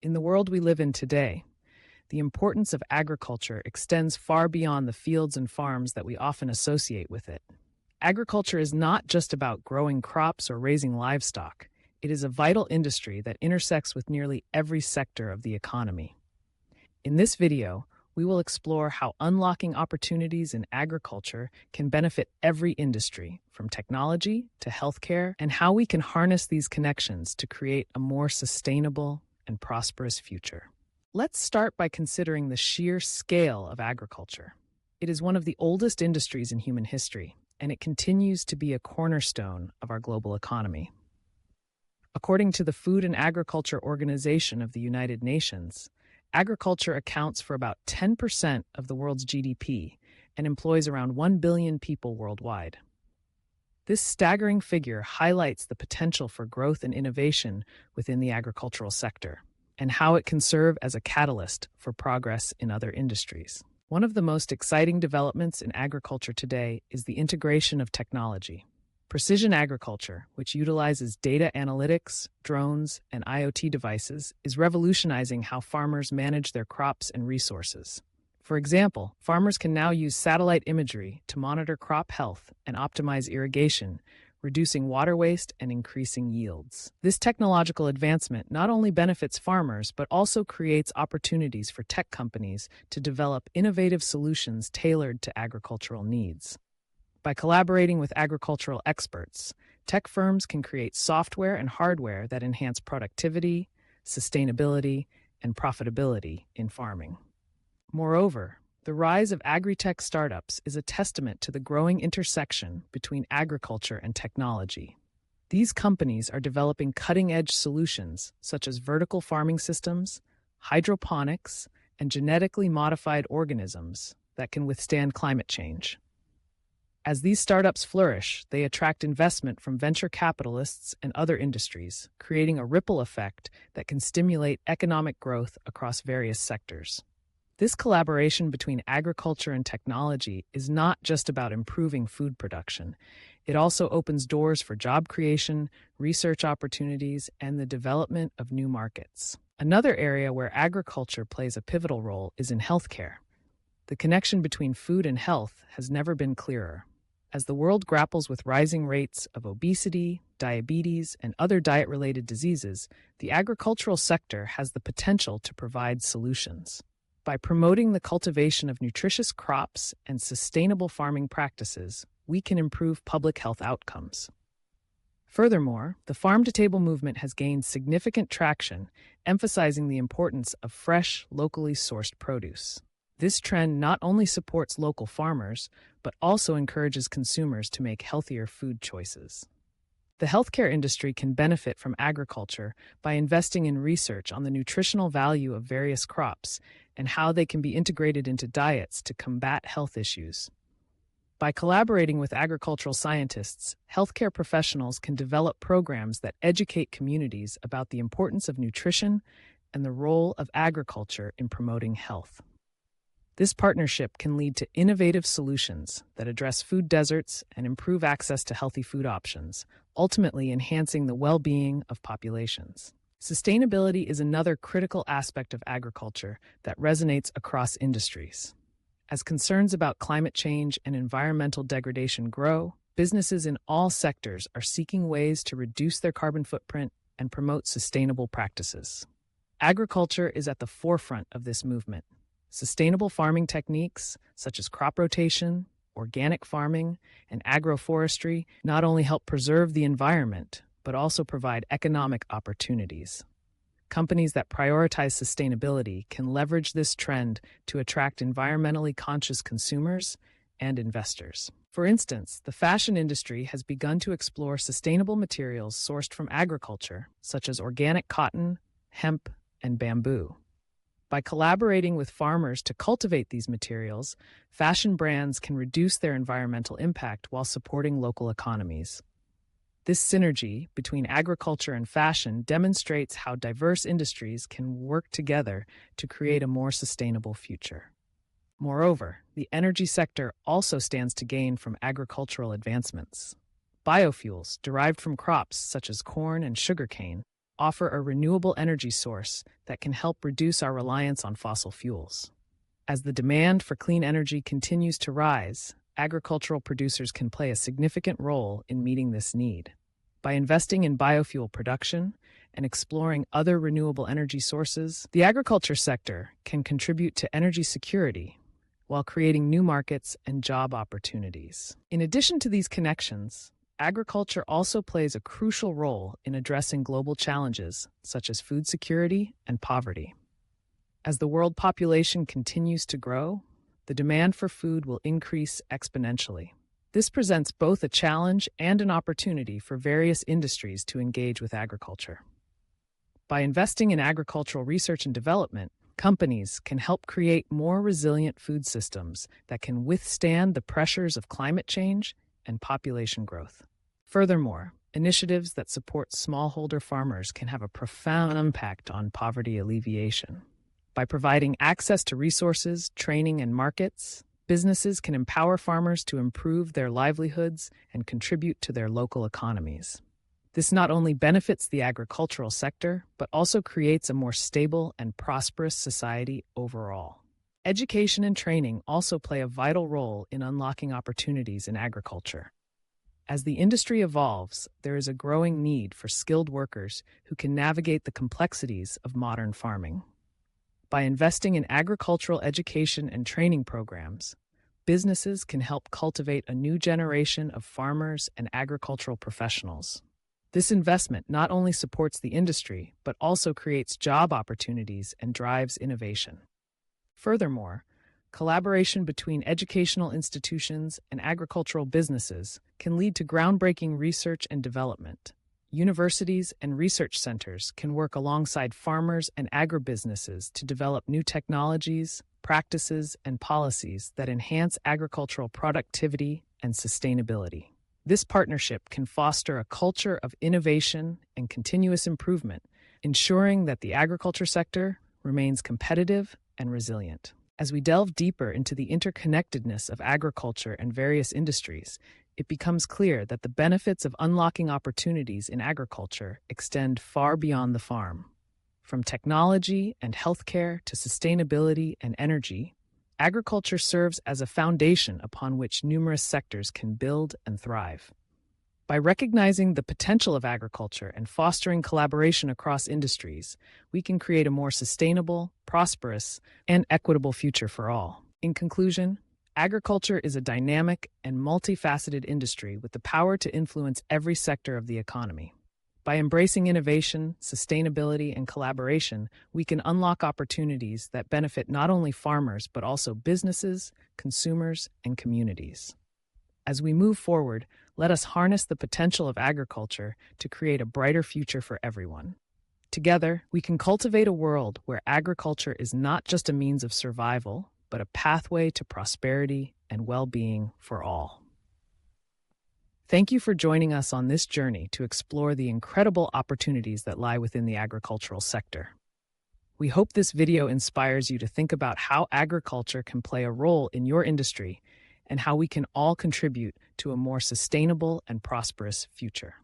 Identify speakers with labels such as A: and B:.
A: In the world we live in today, the importance of agriculture extends far beyond the fields and farms that we often associate with it. Agriculture is not just about growing crops or raising livestock. It is a vital industry that intersects with nearly every sector of the economy. In this video, we will explore how unlocking opportunities in agriculture can benefit every industry, from technology to healthcare, and how we can harness these connections to create a more sustainable and prosperous future. Let's start by considering the sheer scale of agriculture. It is one of the oldest industries in human history, and it continues to be a cornerstone of our global economy. According to the Food and Agriculture Organization of the United Nations, agriculture accounts for about 10% of the world's GDP and employs around 1 billion people worldwide. This staggering figure highlights the potential for growth and innovation within the agricultural sector, and how it can serve as a catalyst for progress in other industries. One of the most exciting developments in agriculture today is the integration of technology. Precision agriculture, which utilizes data analytics, drones, and IoT devices, is revolutionizing how farmers manage their crops and resources. For example, farmers can now use satellite imagery to monitor crop health and optimize irrigation, reducing water waste and increasing yields. This technological advancement not only benefits farmers, but also creates opportunities for tech companies to develop innovative solutions tailored to agricultural needs. By collaborating with agricultural experts, tech firms can create software and hardware that enhance productivity, sustainability, and profitability in farming. Moreover, the rise of agri-tech startups is a testament to the growing intersection between agriculture and technology. These companies are developing cutting-edge solutions such as vertical farming systems, hydroponics, and genetically modified organisms that can withstand climate change. As these startups flourish, they attract investment from venture capitalists and other industries, creating a ripple effect that can stimulate economic growth across various sectors. This collaboration between agriculture and technology is not just about improving food production. It also opens doors for job creation, research opportunities, and the development of new markets. Another area where agriculture plays a pivotal role is in healthcare. The connection between food and health has never been clearer. As the world grapples with rising rates of obesity, diabetes, and other diet-related diseases, the agricultural sector has the potential to provide solutions. By promoting the cultivation of nutritious crops and sustainable farming practices, we can improve public health outcomes. Furthermore, the farm-to-table movement has gained significant traction, emphasizing the importance of fresh, locally sourced produce. This trend not only supports local farmers, but also encourages consumers to make healthier food choices. The healthcare industry can benefit from agriculture by investing in research on the nutritional value of various crops and how they can be integrated into diets to combat health issues. By collaborating with agricultural scientists, healthcare professionals can develop programs that educate communities about the importance of nutrition and the role of agriculture in promoting health. This partnership can lead to innovative solutions that address food deserts and improve access to healthy food options, ultimately enhancing the well-being of populations. Sustainability is another critical aspect of agriculture that resonates across industries. As concerns about climate change and environmental degradation grow, businesses in all sectors are seeking ways to reduce their carbon footprint and promote sustainable practices. Agriculture is at the forefront of this movement. Sustainable farming techniques, such as crop rotation, organic farming, and agroforestry, not only help preserve the environment, but also provide economic opportunities. Companies that prioritize sustainability can leverage this trend to attract environmentally conscious consumers and investors. For instance, the fashion industry has begun to explore sustainable materials sourced from agriculture, such as organic cotton, hemp, and bamboo. By collaborating with farmers to cultivate these materials, fashion brands can reduce their environmental impact while supporting local economies. This synergy between agriculture and fashion demonstrates how diverse industries can work together to create a more sustainable future. Moreover, the energy sector also stands to gain from agricultural advancements. Biofuels, derived from crops such as corn and sugarcane, offer a renewable energy source that can help reduce our reliance on fossil fuels. As the demand for clean energy continues to rise, agricultural producers can play a significant role in meeting this need. By investing in biofuel production and exploring other renewable energy sources, the agriculture sector can contribute to energy security while creating new markets and job opportunities. In addition to these connections, agriculture also plays a crucial role in addressing global challenges such as food security and poverty. As the world population continues to grow, the demand for food will increase exponentially. This presents both a challenge and an opportunity for various industries to engage with agriculture. By investing in agricultural research and development, companies can help create more resilient food systems that can withstand the pressures of climate change and population growth. Furthermore, initiatives that support smallholder farmers can have a profound impact on poverty alleviation. By providing access to resources, training, and markets, businesses can empower farmers to improve their livelihoods and contribute to their local economies. This not only benefits the agricultural sector, but also creates a more stable and prosperous society overall. Education and training also play a vital role in unlocking opportunities in agriculture. As the industry evolves, there is a growing need for skilled workers who can navigate the complexities of modern farming. By investing in agricultural education and training programs, businesses can help cultivate a new generation of farmers and agricultural professionals. This investment not only supports the industry, but also creates job opportunities and drives innovation. Furthermore, collaboration between educational institutions and agricultural businesses can lead to groundbreaking research and development. Universities and research centers can work alongside farmers and agribusinesses to develop new technologies, practices, and policies that enhance agricultural productivity and sustainability. This partnership can foster a culture of innovation and continuous improvement, ensuring that the agriculture sector remains competitive and resilient. As we delve deeper into the interconnectedness of agriculture and various industries, it becomes clear that the benefits of unlocking opportunities in agriculture extend far beyond the farm. From technology and healthcare to sustainability and energy, agriculture serves as a foundation upon which numerous sectors can build and thrive. By recognizing the potential of agriculture and fostering collaboration across industries, we can create a more sustainable, prosperous, and equitable future for all. In conclusion, agriculture is a dynamic and multifaceted industry with the power to influence every sector of the economy. By embracing innovation, sustainability, and collaboration, we can unlock opportunities that benefit not only farmers, but also businesses, consumers, and communities. As we move forward, let us harness the potential of agriculture to create a brighter future for everyone. Together, we can cultivate a world where agriculture is not just a means of survival, but a pathway to prosperity and well-being for all. Thank you for joining us on this journey to explore the incredible opportunities that lie within the agricultural sector. We hope this video inspires you to think about how agriculture can play a role in your industry and how we can all contribute to a more sustainable and prosperous future.